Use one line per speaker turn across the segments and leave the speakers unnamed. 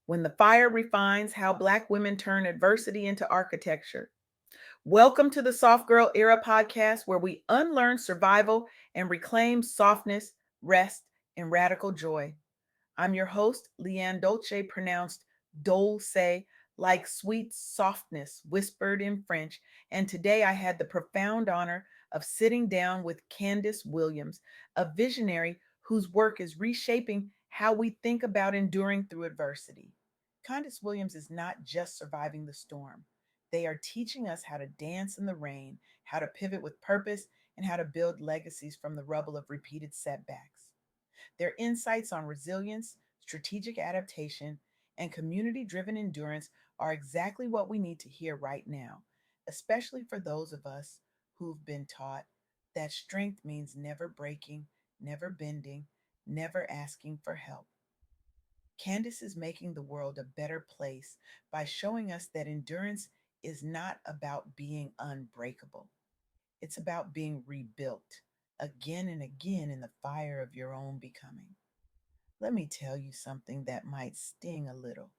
when the fire refines how Black women turn adversity into architecture. Welcome to the Soft Girl Era podcast, where we unlearn survival and reclaim softness, rest, and radical joy. I'm your host, LeAnne Dolce, pronounced Dolce, like sweet softness whispered in French. And today I had the profound honor of sitting down with Kandis Williams, a visionary whose work is reshaping how we think about enduring through adversity. Kandis Williams is not just surviving the storm. They are teaching us how to dance in the rain, how to pivot with purpose, and how to build legacies from the rubble of repeated setbacks. Their insights on resilience, strategic adaptation, and community driven endurance are exactly what we need to hear right now, especially for those of us who've been taught that strength means never breaking, never bending, never asking for help. Candace is making the world a better place by showing us that endurance is not about being unbreakable. It's about being rebuilt again and again in the fire of your own becoming. Let me tell you something that might sting a little.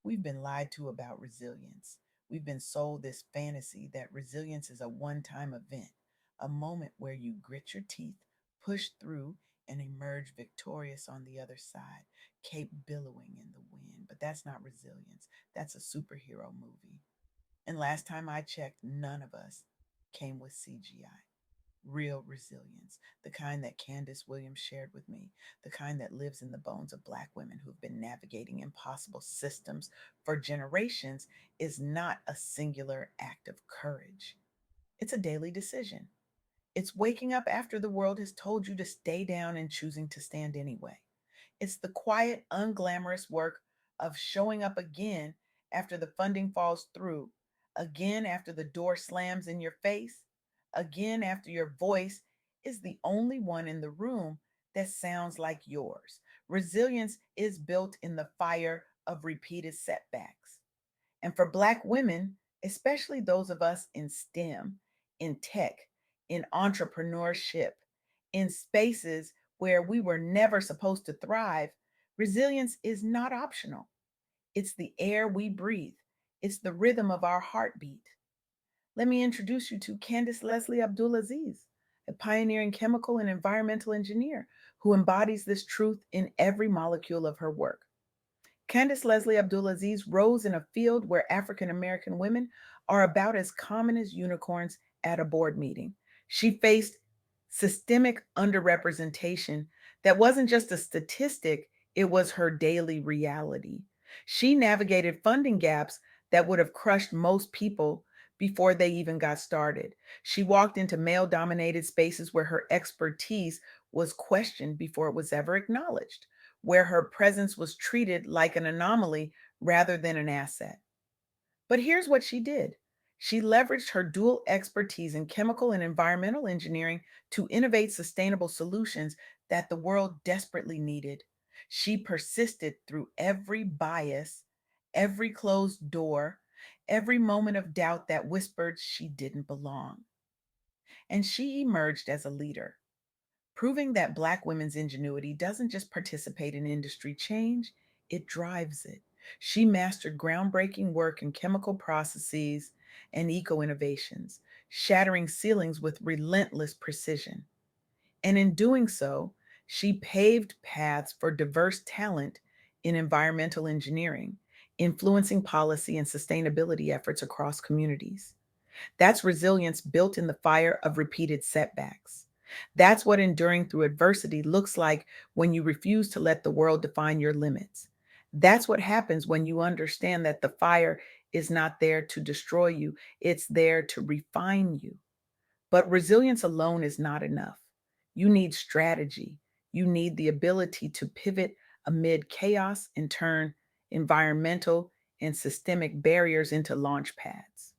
We've been lied to about resilience. We've been sold this fantasy that resilience is a one time event, a moment where you grit your teeth, push through, and emerge victorious on the other side, cape billowing in the wind. But that's not resilience, that's a superhero movie. And last time I checked, none of us came with CGI. Real resilience, the kind that Kandis Williams shared with me, the kind that lives in the bones of Black women who've been navigating impossible systems for generations, is not a singular act of courage. It's a daily decision. It's waking up after the world has told you to stay down and choosing to stand anyway. It's the quiet, unglamorous work of showing up again after the funding falls through, again after the door slams in your face, again after your voice is the only one in the room that sounds like yours. Resilience is built in the fire of repeated setbacks. And for Black women, especially those of us in STEM, in tech, in entrepreneurship, in spaces where we were never supposed to thrive, resilience is not optional. It's the air we breathe, it's the rhythm of our heartbeat. Let me introduce you to Candice Leslie Abdulaziz, a pioneering chemical and environmental engineer who embodies this truth in every molecule of her work. Candice Leslie Abdulaziz rose in a field where African American women are about as common as unicorns at a board meeting. She faced systemic underrepresentation that wasn't just a statistic, it was her daily reality. She navigated funding gaps that would have crushed most people before they even got started. She walked into male dominated spaces where her expertise was questioned before it was ever acknowledged, where her presence was treated like an anomaly rather than an asset. But here's what she did. She leveraged her dual expertise in chemical and environmental engineering to innovate sustainable solutions that the world desperately needed. She persisted through every bias, every closed door, every moment of doubt that whispered she didn't belong. And she emerged as a leader, proving that Black women's ingenuity doesn't just participate in industry change, it drives it. She mastered groundbreaking work in chemical processes and eco innovations, shattering ceilings with relentless precision. And in doing so, she paved paths for diverse talent in environmental engineering, influencing policy and sustainability efforts across communities. That's resilience built in the fire of repeated setbacks. That's what enduring through adversity looks like when you refuse to let the world define your limits. That's what happens when you understand that the fire is not there to destroy you, it's there to refine you. But resilience alone is not enough. You need strategy. You need the ability to pivot amid chaos and turn environmental and systemic barriers into launch pads.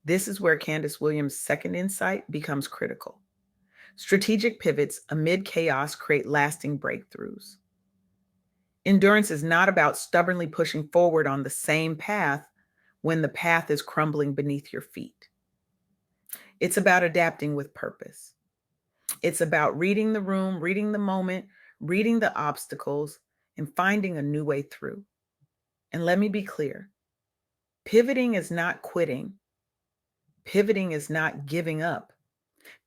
This is where Candice Williams' second insight becomes critical. Strategic pivots amid chaos create lasting breakthroughs. Endurance is not about stubbornly pushing forward on the same path when the path is crumbling beneath your feet. It's about adapting with purpose. It's about reading the room, reading the moment, reading the obstacles, and finding a new way through. And let me be clear, pivoting is not quitting, pivoting is not giving up.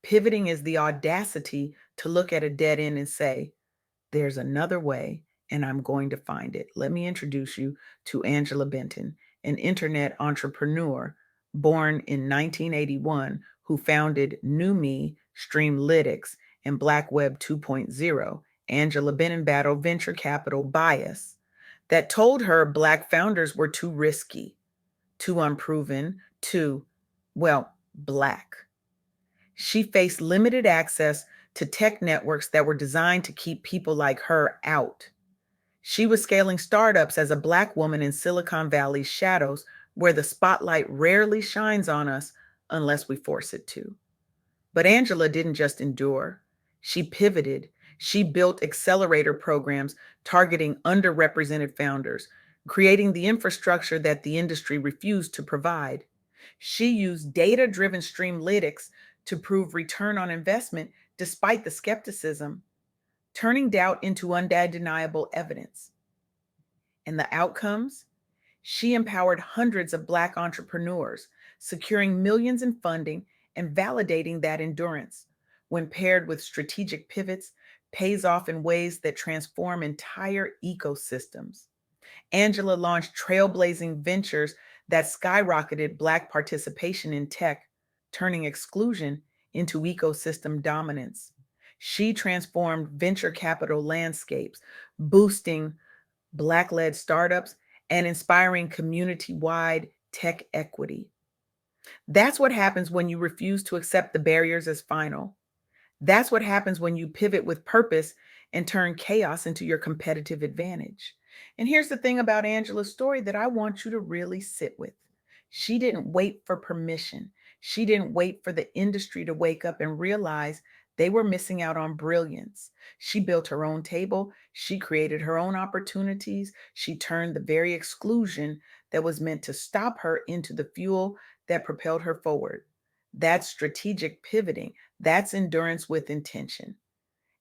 Pivoting is the audacity to look at a dead end and say, there's another way, and I'm going to find it. Let me introduce you to Angela Benton, an internet entrepreneur born in 1981 who founded New Me, Streamlytics, and Black Web 2.0. Angela Benton battled venture capital bias that told her Black founders were too risky, too unproven, too, well, Black. She faced limited access to tech networks that were designed to keep people like her out. She was scaling startups as a Black woman in Silicon Valley's shadows, where the spotlight rarely shines on us unless we force it to. But Angela didn't just endure, she pivoted. She built accelerator programs targeting underrepresented founders, creating the infrastructure that the industry refused to provide. She used data driven streamlytics to prove return on investment despite the skepticism, turning doubt into undeniable evidence. And the outcomes? She empowered hundreds of Black entrepreneurs, securing millions in funding and validating that endurance, when paired with strategic pivots, pays off in ways that transform entire ecosystems. Angela launched trailblazing ventures that skyrocketed Black participation in tech, turning exclusion into ecosystem dominance. She transformed venture capital landscapes, boosting Black led startups and inspiring community wide tech equity. That's what happens when you refuse to accept the barriers as final. That's what happens when you pivot with purpose and turn chaos into your competitive advantage. And here's the thing about Angela's story that I want you to really sit with. She didn't wait for permission. She didn't wait for the industry to wake up and realize they were missing out on brilliance. She built her own table. She created her own opportunities. She turned the very exclusion that was meant to stop her into the fuel that propelled her forward. That's strategic pivoting. That's endurance with intention.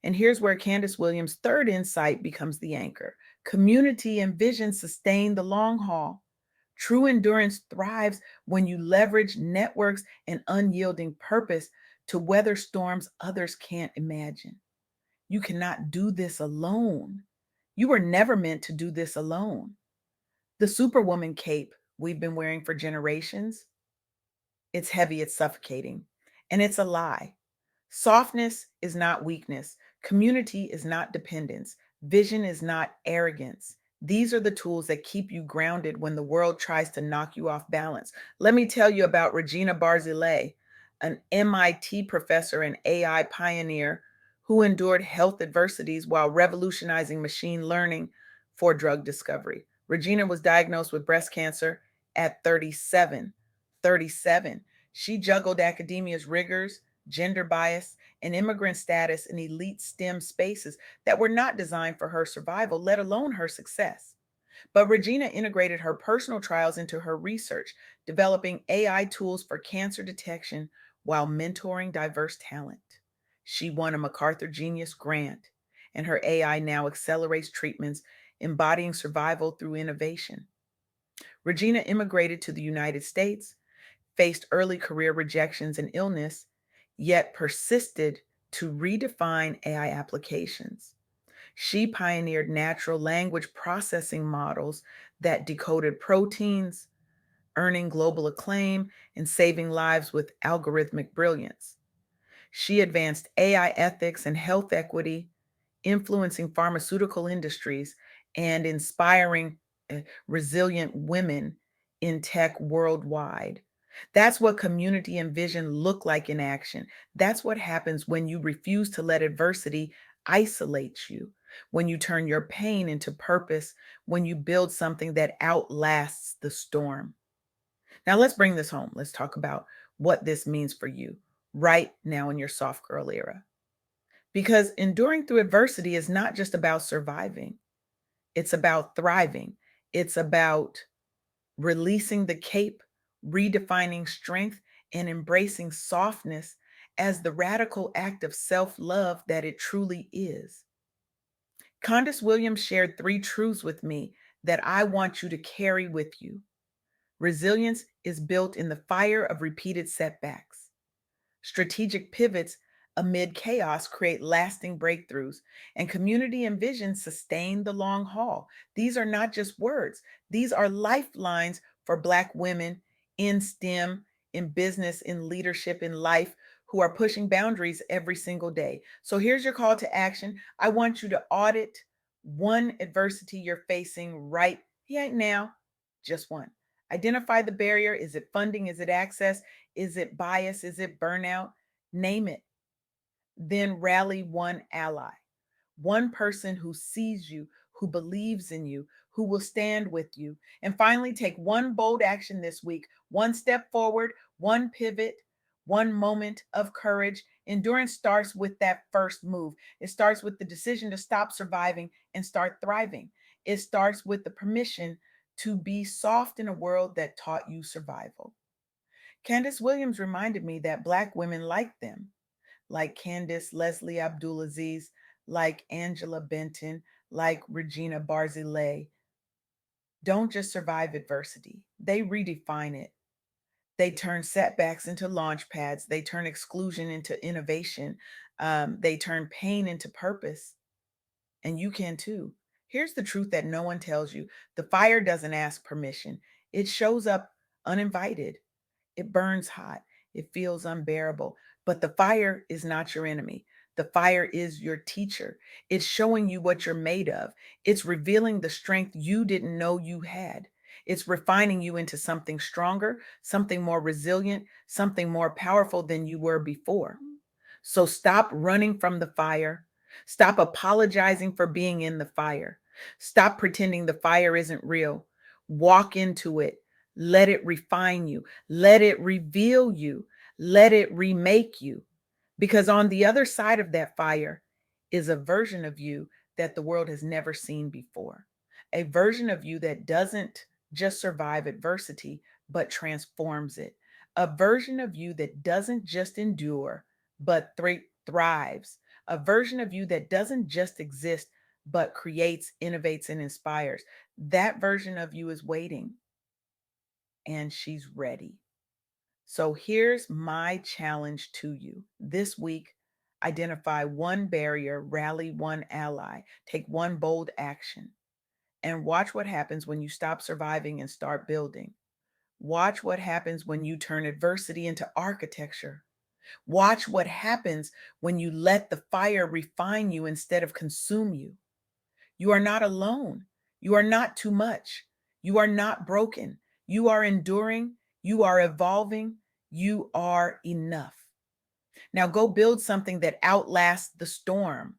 And here's where Kandis Williams' third insight becomes the anchor. Community and vision sustain the long haul. True endurance thrives when you leverage networks and unyielding purpose to weather storms others can't imagine. You cannot do this alone. You were never meant to do this alone. The Superwoman cape we've been wearing for generations, it's heavy, it's suffocating, and it's a lie. Softness is not weakness. Community is not dependence. Vision is not arrogance. These are the tools that keep you grounded when the world tries to knock you off balance. Let me tell you about Regina Barzilay, an MIT professor and AI pioneer who endured health adversities while revolutionizing machine learning for drug discovery. Regina was diagnosed with breast cancer at 37. 37. She juggled academia's rigors, gender bias, and immigrant status in elite STEM spaces that were not designed for her survival, let alone her success. But Regina integrated her personal trials into her research, developing AI tools for cancer detection while mentoring diverse talent. She won a MacArthur Genius Grant, and her AI now accelerates treatments, embodying survival through innovation. Regina immigrated to the United States, faced early career rejections and illness, yet persisted to redefine AI applications. She pioneered natural language processing models that decoded proteins, earning global acclaim and saving lives with algorithmic brilliance. She advanced AI ethics and health equity, influencing pharmaceutical industries and inspiring resilient women in tech worldwide. That's what community and vision look like in action. That's what happens when you refuse to let adversity isolate you, when you turn your pain into purpose, when you build something that outlasts the storm. Now, let's bring this home. Let's talk about what this means for you right now in your soft girl era. Because enduring through adversity is not just about surviving, it's about thriving. It's about releasing the cape, redefining strength, and embracing softness as the radical act of self love that it truly is. Kandis Williams shared three truths with me that I want you to carry with you. Resilience is built in the fire of repeated setbacks. Strategic pivots amid chaos create lasting breakthroughs, and community and vision sustain the long haul. These are not just words, these are lifelines for Black women in STEM, in business, in leadership, in life, who are pushing boundaries every single day. So here's your call to action. I want you to audit one adversity you're facing right now, just one. Identify the barrier. Is it funding? Is it access? Is it bias? Is it burnout? Name it. Then rally one ally, one person who sees you, who believes in you, who will stand with you. And finally, take one bold action this week, one step forward, one pivot, one moment of courage. Endurance starts with that first move. It starts with the decision to stop surviving and start thriving. It starts with the permission to be soft in a world that taught you survival. Kandis Williams reminded me that Black women like them, like Candace Leslie Abdulaziz, like Angela Benton, like Regina Barzilay, don't just survive adversity, they redefine it. They turn setbacks into launchpads, they turn exclusion into innovation, they turn pain into purpose. And you can too. Here's the truth that no one tells you: the fire doesn't ask permission, it shows up uninvited. It burns hot. It feels unbearable. But the fire is not your enemy. The fire is your teacher. It's showing you what you're made of. It's revealing the strength you didn't know you had. It's refining you into something stronger, something more resilient, something more powerful than you were before. So stop running from the fire. Stop apologizing for being in the fire. Stop pretending the fire isn't real. Walk into it. Let it refine you. Let it reveal you. Let it remake you. Because on the other side of that fire is a version of you that the world has never seen before. A version of you that doesn't just survive adversity, but transforms it. A version of you that doesn't just endure, but thrives. A version of you that doesn't just exist, but creates, innovates, and inspires. That version of you is waiting, and she's ready. So here's my challenge to you this week: identify one barrier, rally one ally, take one bold action, and watch what happens when you stop surviving and start building. Watch what happens when you turn adversity into architecture. Watch what happens when you let the fire refine you instead of consume you. You are not alone. You are not too much. You are not broken. You are enduring. You are evolving. You are enough. Now go build something that outlasts the storm.